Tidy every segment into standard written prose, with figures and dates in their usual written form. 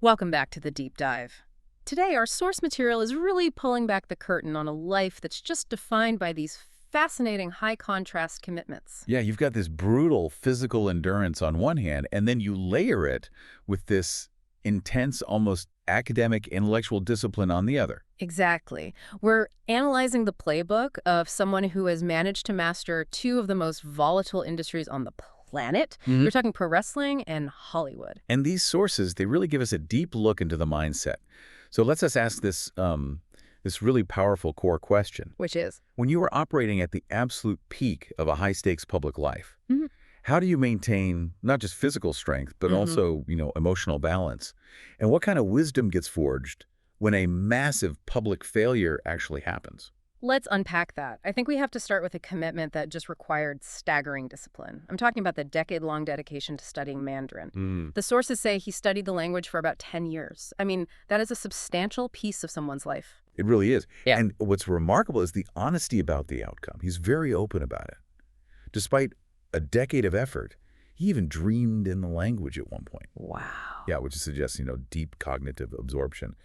Welcome back to the deep dive. Today, our source material is really pulling back the curtain on a life that's just defined by these fascinating high-contrast commitments. Yeah, you've got this brutal physical endurance on one hand, and then you layer it with this intense, almost academic, intellectual discipline on the other. Exactly. We're analyzing the playbook of someone who has managed to master two of the most volatile industries on the planet. Mhm. We're talking pro wrestling and Hollywood. And these sources, they really give us a deep look into the mindset. So let's us ask this really powerful core question. Which is? When you are operating at the absolute peak of a high-stakes public life, Mhm. how do you maintain not just physical strength, but also, emotional balance? And what kind of wisdom gets forged when a massive public failure actually happens? Let's unpack that. I think we have to start with a commitment that just required staggering discipline. I'm talking about the decade-long dedication to studying Mandarin. Mm, The sources say he studied the language for about 10 years. I mean, that is a substantial piece of someone's life. it really is. Yeah. And what's remarkable is the honesty about the outcome. He's very open about it. Despite a decade of effort, he even dreamed in the language at one point. Wow. Yeah, which suggests, deep cognitive absorption.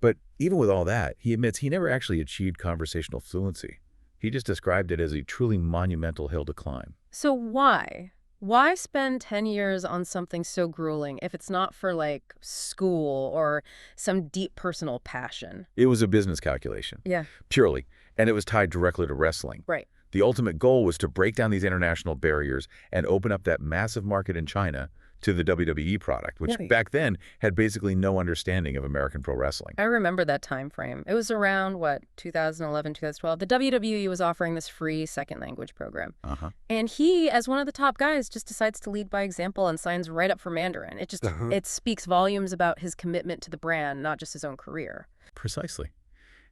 But even with all that, he admits he never actually achieved conversational fluency. He just described it as a truly monumental hill to climb. So why? Why spend 10 years on something so grueling if it's not for, like, school or some deep personal passion? It was a business calculation, Yeah. purely, and it was tied directly to wrestling. Right. The ultimate goal was to break down these international barriers and open up that massive market in China to the WWE product, which Yeah. back then had basically no understanding of American pro wrestling. I remember that time frame. It was around, 2011, 2012. The WWE was offering this free second language program. Uh-huh. And he, as one of the top guys, just decides to lead by example and signs right up for Mandarin. It speaks volumes about his commitment to the brand, not just his own career. Precisely.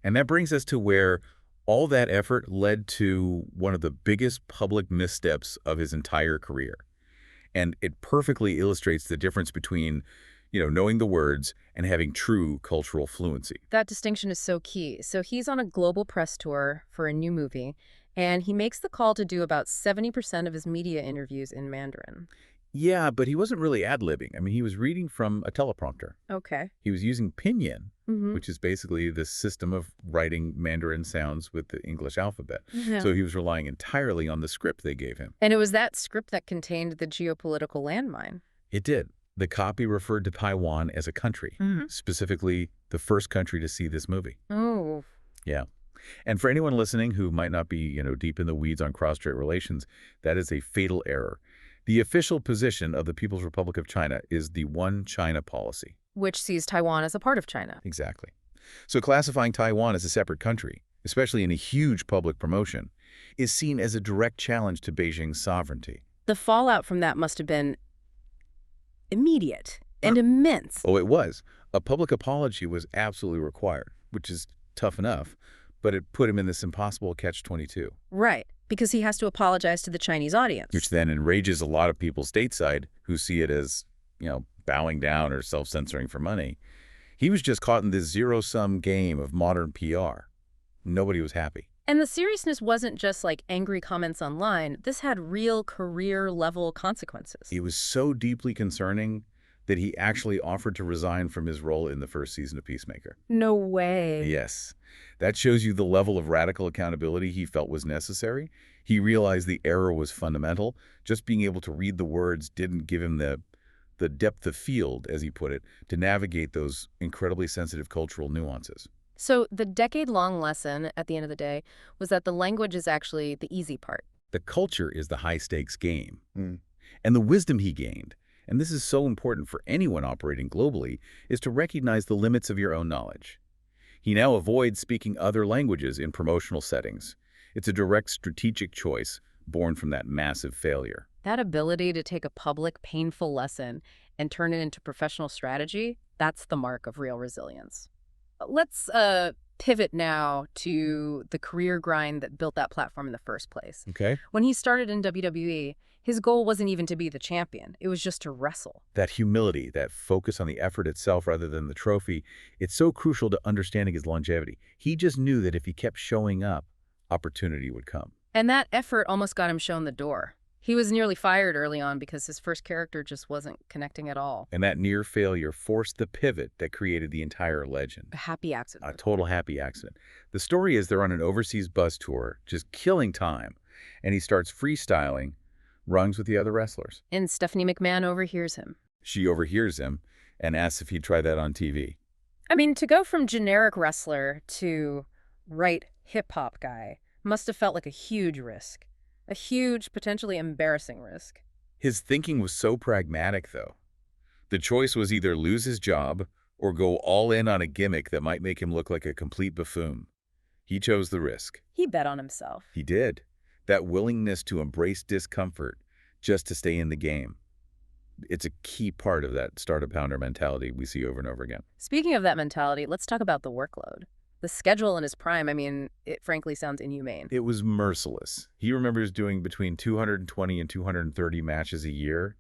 And that brings us to where all that effort led to one of the biggest public missteps of his entire career. And it perfectly illustrates the difference between, knowing the words and having true cultural fluency. That distinction is so key. So he's on a global press tour for a new movie, and he makes the call to do about 70% of his media interviews in Mandarin. Yeah, but he wasn't really ad-libbing. I mean, he was reading from a teleprompter. Okay. He was using pinyin, Mm-hmm. which is basically the system of writing Mandarin sounds with the English alphabet. Yeah. So he was relying entirely on the script they gave him. And it was that script that contained the geopolitical landmine. It did. The copy referred to Taiwan as a country, specifically the first country to see this movie. Oh. Yeah. And for anyone listening who might not be, deep in the weeds on cross-strait relations, that is a fatal error. The official position of the People's Republic of China is the One China policy. Which sees Taiwan as a part of China. Exactly. So classifying Taiwan as a separate country, especially in a huge public promotion, is seen as a direct challenge to Beijing's sovereignty. The fallout from that must have been immediate and immense. Oh, it was. A public apology was absolutely required, which is tough enough, but it put him in this impossible catch-22. Right, because he has to apologize to the Chinese audience. Which then enrages a lot of people stateside who see it as, bowing down or self-censoring for money. He was just caught in this zero-sum game of modern PR. Nobody was happy. And the seriousness wasn't just like angry comments online. This had real career-level consequences. It was so deeply concerning that he actually offered to resign from his role in the first season of Peacemaker. No way. Yes. That shows you the level of radical accountability he felt was necessary. He realized the error was fundamental. Just being able to read the words didn't give him the depth of field, as he put it, to navigate those incredibly sensitive cultural nuances. So the decade-long lesson, at the end of the day, was that the language is actually the easy part. The culture is the high-stakes game. And the wisdom he gained, and this is so important for anyone operating globally, is to recognize the limits of your own knowledge. He now avoids speaking other languages in promotional settings. It's a direct strategic choice born from that massive failure. That ability to take a public, painful lesson and turn it into professional strategy, that's the mark of real resilience. Let's pivot now to the career grind that built that platform in the first place. Okay? When he started in WWE, his goal wasn't even to be the champion. It was just to wrestle. That humility, that focus on the effort itself rather than the trophy, it's so crucial to understanding his longevity. He just knew that if he kept showing up, opportunity would come. And that effort almost got him shown the door. He was nearly fired early on because his first character just wasn't connecting at all. And that near failure forced the pivot that created the entire legend. A happy A accident. total happy accident. The story is they're on an overseas bus tour, just killing time, and he starts freestyling, runs with the other wrestlers. And Stephanie McMahon overhears him. She overhears him and asks if he'd try that on TV. I mean, to go from generic wrestler to right hip-hop guy must have felt like a huge risk. A huge, potentially embarrassing risk. His thinking was so pragmatic, though. The choice was either lose his job or go all in on a gimmick that might make him look like a complete buffoon. He chose the risk. He bet on himself. He did. That willingness to embrace discomfort just to stay in the game. It's a key part of that startup pounder mentality we see over and over again. Speaking of that mentality, let's talk about the workload. The schedule in his prime, I mean, it frankly sounds inhumane. It was merciless. He remembers doing between 220 and 230 matches a year.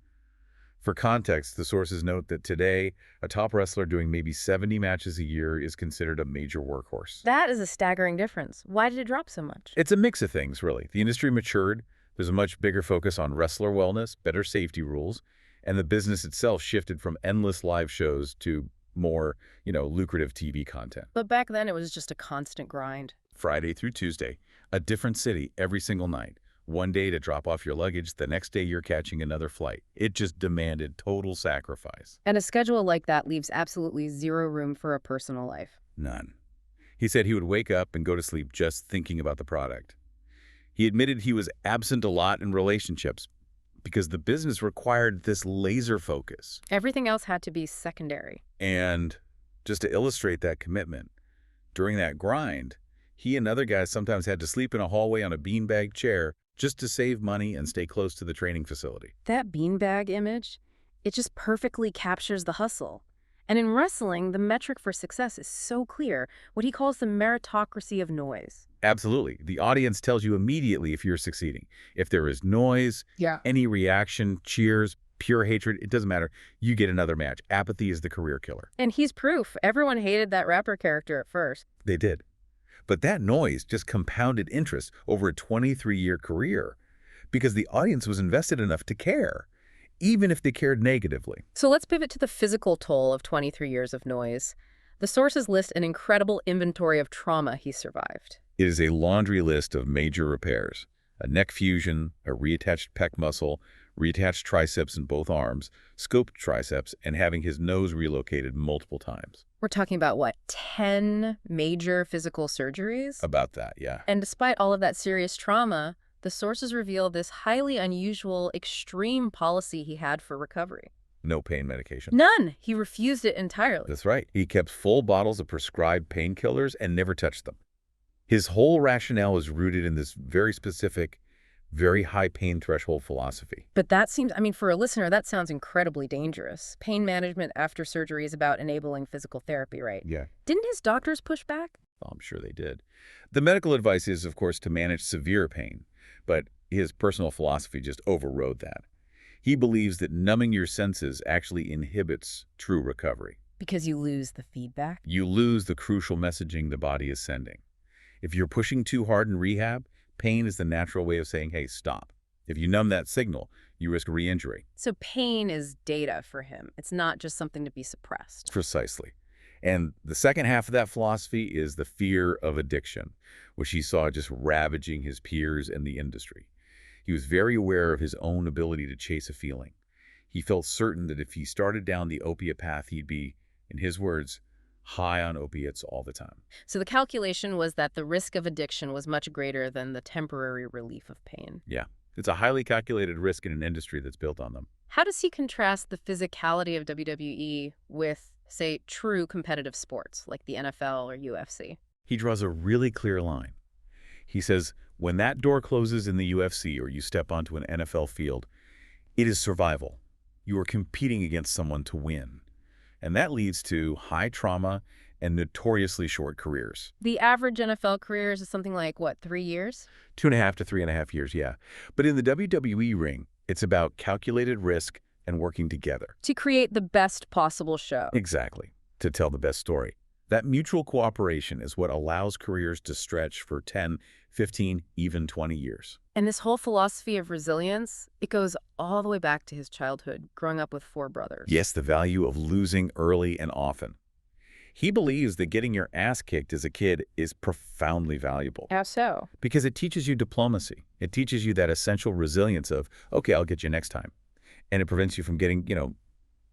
For context, the sources note that today, a top wrestler doing maybe 70 matches a year is considered a major workhorse. That is a staggering difference. Why did it drop so much? It's a mix of things, really. The industry matured, there's a much bigger focus on wrestler wellness, better safety rules, and the business itself shifted from endless live shows to more, lucrative TV content. But back then, it was just a constant grind. Friday through Tuesday, a different city every single night. One day to drop off your luggage, the next day you're catching another flight. It just demanded total sacrifice. And a schedule like that leaves absolutely zero room for a personal life. None. He said he would wake up and go to sleep just thinking about the product. He admitted he was absent a lot in relationships because the business required this laser focus. Everything else had to be secondary. And just to illustrate that commitment, during that grind, he and other guys sometimes had to sleep in a hallway on a beanbag chair just to save money and stay close to the training facility. That beanbag image, it just perfectly captures the hustle. And in wrestling, the metric for success is so clear, what he calls the meritocracy of noise. Absolutely. The audience tells you immediately if you're succeeding. If there is noise, any reaction, cheers, pure hatred, it doesn't matter. You get another match. Apathy is the career killer. And he's proof. Everyone hated that rapper character at first. They did. But that noise just compounded interest over a 23-year career because the audience was invested enough to care, even if they cared negatively. So let's pivot to the physical toll of 23 years of noise. The sources list an incredible inventory of trauma he survived. It is a laundry list of major repairs: a neck fusion, a reattached pec muscle, reattached triceps in both arms, scoped triceps, and having his nose relocated multiple times. We're talking about, what, 10 major physical surgeries? About that, yeah. And despite all of that serious trauma, the sources reveal this highly unusual, extreme policy he had for recovery. No pain medication. None! He refused it entirely. That's right. He kept full bottles of prescribed painkillers and never touched them. His whole rationale was rooted in this very specific, very high pain threshold philosophy. But that seems, I mean, for a listener, that sounds incredibly dangerous. Pain management after surgery is about enabling physical therapy, right? Yeah. Didn't his doctors push back? Oh, I'm sure they did. The medical advice is, of course, to manage severe pain, but his personal philosophy just overrode that. He believes that numbing your senses actually inhibits true recovery. Because you lose the feedback? You lose the crucial messaging the body is sending. If you're pushing too hard in rehab, pain is the natural way of saying, hey, stop. If you numb that signal, you risk re-injury. So pain is data for him. It's not just something to be suppressed. Precisely. And the second half of that philosophy is the fear of addiction, which he saw just ravaging his peers and the industry. He was very aware of his own ability to chase a feeling. He felt certain that if he started down the opiate path, he'd be, in his words, high on opiates all the time. So the calculation was that the risk of addiction was much greater than the temporary relief of pain. Yeah. It's a highly calculated risk in an industry that's built on them. How does he contrast the physicality of WWE with, say, true competitive sports like the NFL or UFC? He draws a really clear line. He says, when that door closes in the UFC or you step onto an NFL field, it is survival. You are competing against someone to win. And that leads to high trauma and notoriously short careers. The average NFL career is something like, what, 3 years? 2.5 to 3.5 years, yeah. But in the WWE ring, it's about calculated risk and working together. To create the best possible show. Exactly. To tell the best story. That mutual cooperation is what allows careers to stretch for 10, 15, even 20 years. And this whole philosophy of resilience, it goes all the way back to his childhood, growing up with four brothers. Yes, the value of losing early and often. He believes that getting your ass kicked as a kid is profoundly valuable How so? because it teaches you diplomacy. It teaches you that essential resilience of, okay, I'll get you next time. And it prevents you from getting,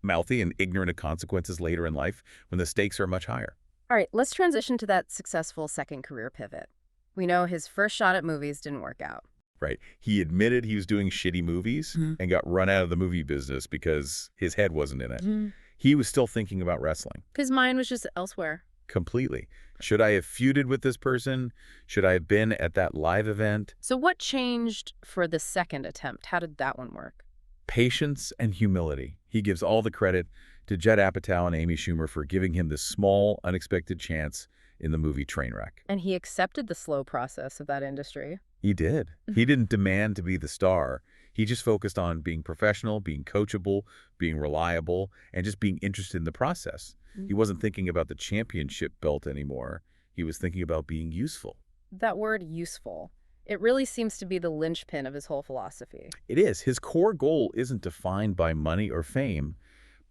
mouthy and ignorant of consequences later in life when the stakes are much higher. All right, let's transition to that successful second career pivot. We know his first shot at movies didn't work out. Right. He admitted he was doing shitty movies and got run out of the movie business because his head wasn't in it. He was still thinking about wrestling. His mind was just elsewhere. Completely. Should I have feuded with this person? Should I have been at that live event? So what changed for the second attempt? How did that one work? Patience and humility. He gives all the credit to Judd Apatow and Amy Schumer for giving him this small, unexpected chance in the movie Trainwreck. And he accepted the slow process of that industry. He did. He didn't demand to be the star. He just focused on being professional, being coachable, being reliable, and just being interested in the process. He wasn't thinking about the championship belt anymore. He was thinking about being useful. That word useful, it really seems to be the linchpin of his whole philosophy. It is. His core goal isn't defined by money or fame,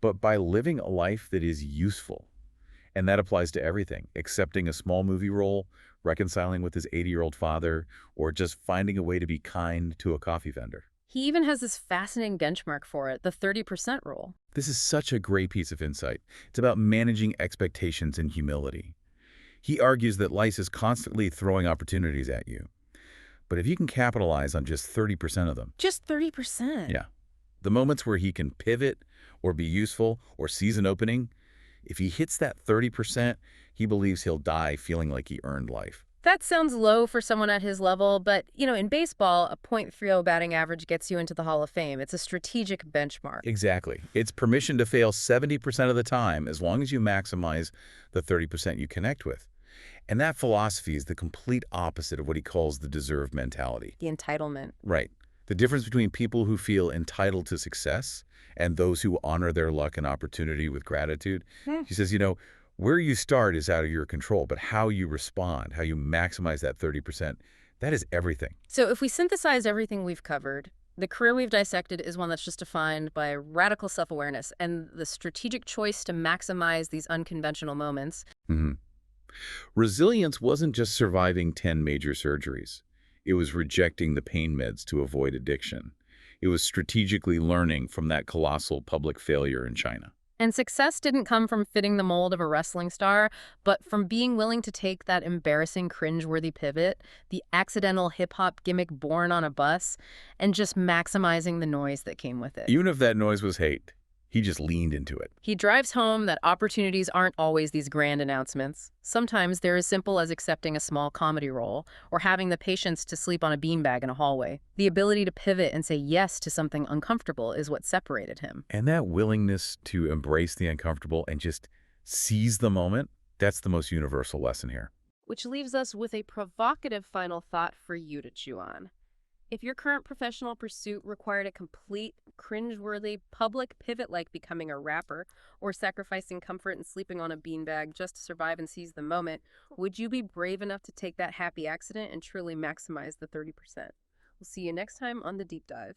but by living a life that is useful. And that applies to everything, accepting a small movie role, reconciling with his 80-year-old father, or just finding a way to be kind to a coffee vendor. He even has this fascinating benchmark for it, the 30% rule. This is such a great piece of insight. It's about managing expectations and humility. He argues that life is constantly throwing opportunities at you. But if you can capitalize on just 30% of them. Just 30%? Yeah. The moments where he can pivot or be useful or seize an opening, if he hits that 30%, he believes he'll die feeling like he earned life. That sounds low for someone at his level, but, in baseball, a .30 batting average gets you into the Hall of Fame. It's a strategic benchmark. Exactly. It's permission to fail 70% of the time as long as you maximize the 30% you connect with. And that philosophy is the complete opposite of what he calls the deserve mentality. The entitlement. Right. The difference between people who feel entitled to success and those who honor their luck and opportunity with gratitude. He says, where you start is out of your control, but how you respond, how you maximize that 30%, that is everything. So if we synthesize everything we've covered, the career we've dissected is one that's just defined by radical self-awareness and the strategic choice to maximize these unconventional moments. Resilience wasn't just surviving 10 major surgeries. It was rejecting the pain meds to avoid addiction. It was strategically learning from that colossal public failure in China. And success didn't come from fitting the mold of a wrestling star, but from being willing to take that embarrassing, cringeworthy pivot, the accidental hip-hop gimmick born on a bus, and just maximizing the noise that came with it. Even if that noise was hate, he just leaned into it. He drives home that opportunities aren't always these grand announcements. Sometimes they're as simple as accepting a small comedy role or having the patience to sleep on a beanbag in a hallway. The ability to pivot and say yes to something uncomfortable is what separated him. And that willingness to embrace the uncomfortable and just seize the moment, that's the most universal lesson here. Which leaves us with a provocative final thought for you to chew on. If your current professional pursuit required a complete, cringeworthy, public pivot like becoming a rapper or sacrificing comfort and sleeping on a beanbag just to survive and seize the moment, would you be brave enough to take that happy accident and truly maximize the 30%? We'll see you next time on The Deep Dive.